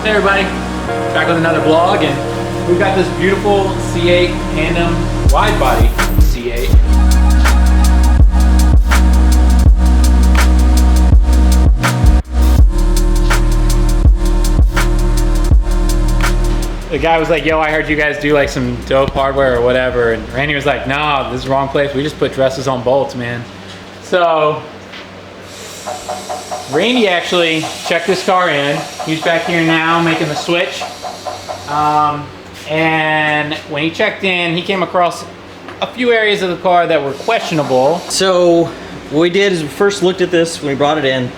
Hey everybody, back with another vlog, and we've got this beautiful C8 tandem wide body C8. The guy was like, yo, I heard you guys do like some dope hardware or whatever, and Randy was like, nah, this is the wrong place. We just put dresses on bolts, man. So Randy actually checked this car in. He's back here now making the switch. And when he checked in, he came across a few areas of the car that were questionable. So what we did is we first looked at this when we brought it in.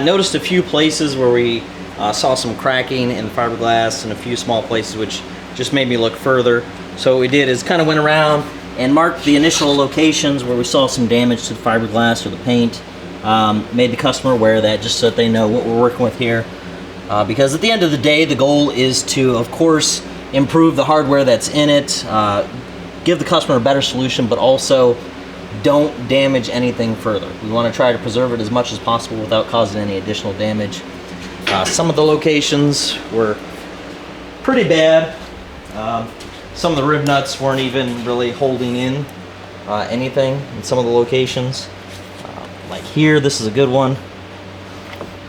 Noticed a few places where we saw some cracking in the fiberglass and a few small places which just made me look further. So what we did is kind of went around and marked the initial locations where we saw some damage to the fiberglass or the paint. Made the customer aware of that just so that they know what we're working with here. Because at the end of the day, the goal is to, of course, improve the hardware that's in it, give the customer a better solution, but also don't damage anything further. We want to try to preserve it as much as possible without causing any additional damage. Some of the locations were pretty bad. Some of the rib nuts weren't even really holding in anything in some of the locations. Like here, this is a good one.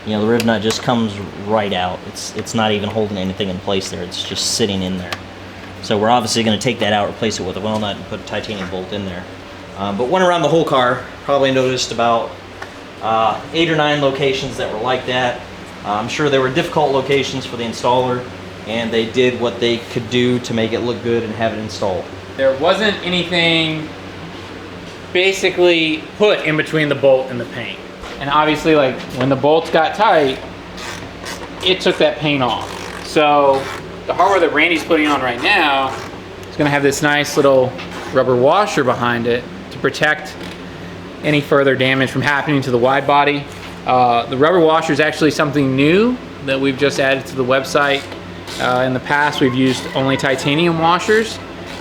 You know, the rib nut just comes right out. It's not even holding anything in place there. It's just sitting in there. So we're obviously going to take that out, replace it with a weld nut, and put a titanium bolt in there. But went around the whole car, probably noticed about 8 or 9 locations that were like that. I'm sure there were difficult locations for the installer, and they did what they could do to make it look good and have it installed. There wasn't anything basically put in between the bolt and the paint. And obviously, like, when the bolts got tight, it took that paint off. So the hardware that Randy's putting on right now is gonna have this nice little rubber washer behind it to protect any further damage from happening to the wide body. The rubber washer is actually something new that we've just added to the website. In the past, we've used only titanium washers,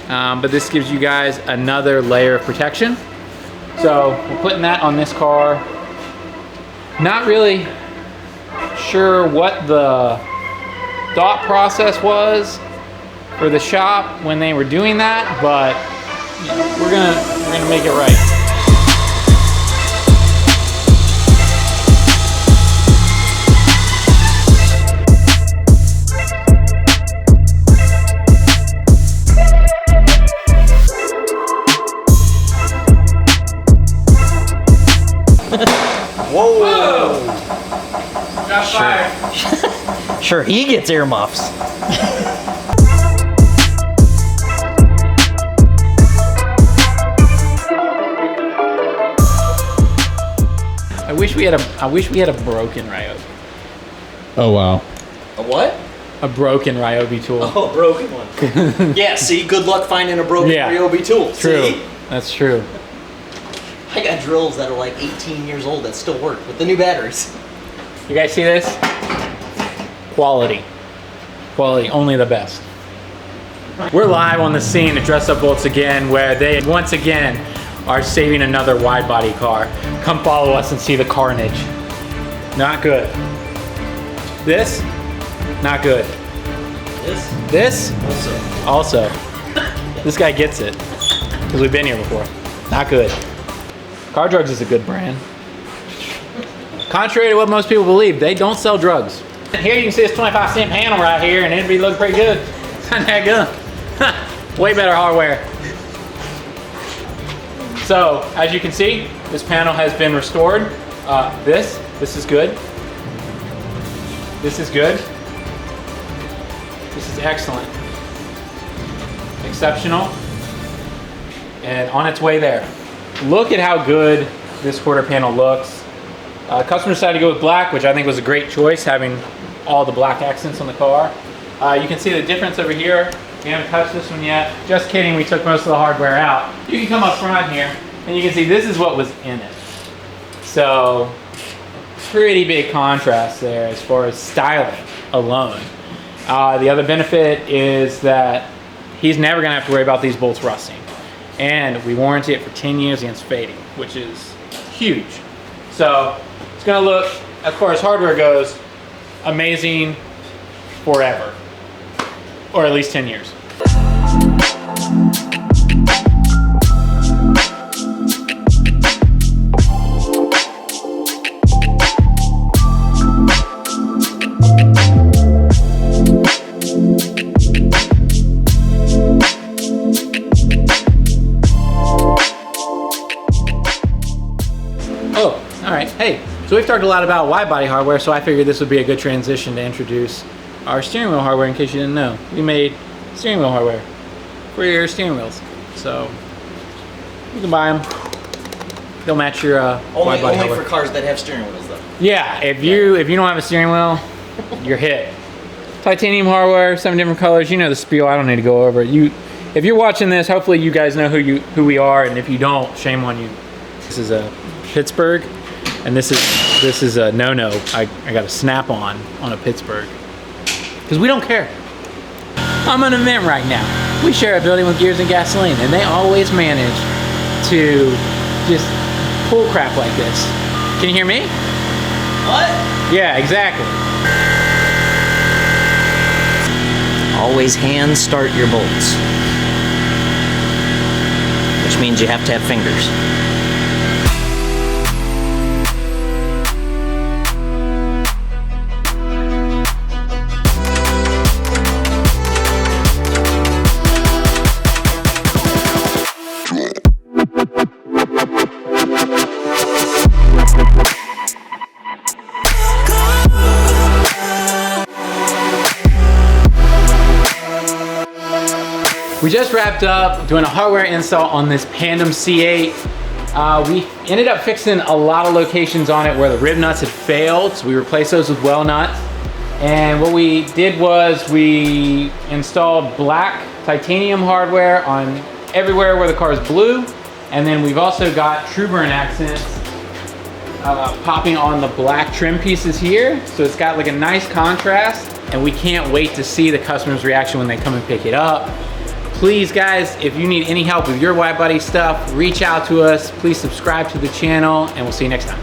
but this gives you guys another layer of protection. So we're putting that on this car. Not really sure what the thought process was for the shop when they were doing that, but you know, we're gonna make it right. Whoa! Got fired. Sure, he gets earmuffs. I wish we had a broken Ryobi. Oh wow. A what? A broken Ryobi tool. Oh, a broken one. Yeah, see, good luck finding a broken Ryobi tool. True. See? That's true. I got drills that are like 18 years old that still work with the new batteries. You guys see this? Quality. Quality, only the best. We're live on the scene at Dress Up Bolts again, where they once again are saving another wide body car. Come follow us and see the carnage. Not good. This? Not good. This? Also. This guy gets it, because we've been here before. Not good. Car Drugs is a good brand. Contrary to what most people believe, they don't sell drugs. And here you can see this 25-cent panel right here, and it'd be looking pretty good. It's not that good. Way better hardware. So, as you can see, this panel has been restored. This is good. This is good. This is excellent. Exceptional. And on its way there. Look at how good this quarter panel looks. Customer decided to go with black, which I think was a great choice, having all the black accents on the car. You can see the difference over here. We haven't touched this one yet. Just kidding, we took most of the hardware out. You can come up front here, and you can see this is what was in it. So, pretty big contrast there as far as styling alone. The other benefit is that he's never gonna have to worry about these bolts rusting. And we warranty it for 10 years against fading, which is huge. So it's gonna look, as far as hardware goes, amazing. forever, or at least 10 years. Oh, all right. Hey, so we've talked a lot about wide body hardware, so I figured this would be a good transition to introduce our steering wheel hardware in case you didn't know. We made steering wheel hardware for your steering wheels. So you can buy them. They'll match your wide body Only hardware. for cars that have steering wheels though. Yeah, if you don't have a steering wheel, you're hit. Titanium hardware, 7 different colors. You know the spiel. I don't need to go over it. If you're watching this, hopefully you guys know who we are, and if you don't, shame on you. This is a Pittsburgh, and this is a no-no. I got a snap-on a Pittsburgh because we don't care. I'm an event right now. We share a building with Gears and Gasoline, and they always manage to just pull crap like this. Can you hear me? What? Yeah, exactly. Always hand start your bolts, which means you have to have fingers. We just wrapped up doing a hardware install on this Pandem C8. We ended up fixing a lot of locations on it where the rib nuts had failed, so we replaced those with well nuts. And what we did was we installed black titanium hardware on everywhere where the car is blue, and then we've also got true burn accents popping on the black trim pieces here, so it's got like a nice contrast, and we can't wait to see the customer's reaction when they come and pick it up. Please guys, if you need any help with your wide body stuff, reach out to us. Please subscribe to the channel, and we'll see you next time.